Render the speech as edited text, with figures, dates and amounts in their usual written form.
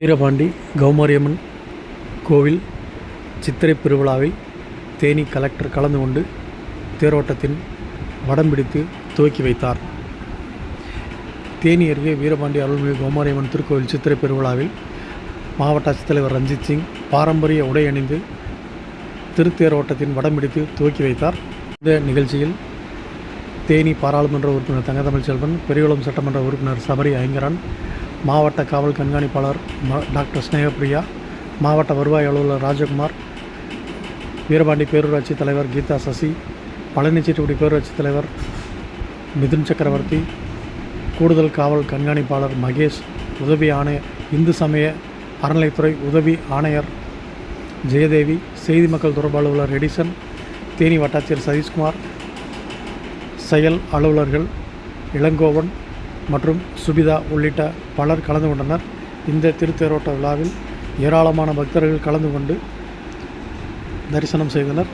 வீரபாண்டி கௌமாரியம்மன் கோவில் சித்திரை பெருவிழாவில் தேனி கலெக்டர் கலந்து கொண்டு தேரோட்டத்தின் வடம் பிடித்து துவக்கி வைத்தார். தேனி அருகே வீரபாண்டி அருள்மிகு கௌமாரியம்மன் திருக்கோவில் சித்திரை பெருவிழாவில் மாவட்ட ஆட்சித்தலைவர் ரஞ்சித் சிங் பாரம்பரிய உடை அணிந்து திருத்தேரோட்டத்தின் வடம் பிடித்து துவக்கி வைத்தார். இந்த நிகழ்ச்சியில் தேனி பாராளுமன்ற உறுப்பினர் தங்கத்தமிழ் செல்வன், பெரியகுளம் சட்டமன்ற உறுப்பினர் சபரி ஐங்கரன், மாவட்ட காவல் கண்காணிப்பாளர் டாக்டர் ஸ்னேகப்பிரியா, மாவட்ட வருவாய் அலுவலர் ராஜகுமார், வீரபாண்டி பேரூராட்சி தலைவர் கீதா சசி, பழனிச்சேட்டுக்குடி பேரூராட்சி தலைவர் மிதுன் சக்கரவர்த்தி, கூடுதல் காவல் கண்காணிப்பாளர் மகேஷ், உதவி ஆணையர் இந்து சமய அறநிலைத்துறை உதவி ஆணையர் ஜெயதேவி, செய்தி மக்கள் தொடர்பு அலுவலர் எடிசன், தேனி வட்டாட்சியர் சதீஷ்குமார், செயல் அலுவலர்கள் இளங்கோவன் மற்றும் சுபிதா உள்ளிட்ட பலர் கலந்து கொண்டனர். இந்த திருத்தேரோட்ட விழாவில் ஏராளமான பக்தர்கள் கலந்து கொண்டு தரிசனம் செய்தனர்.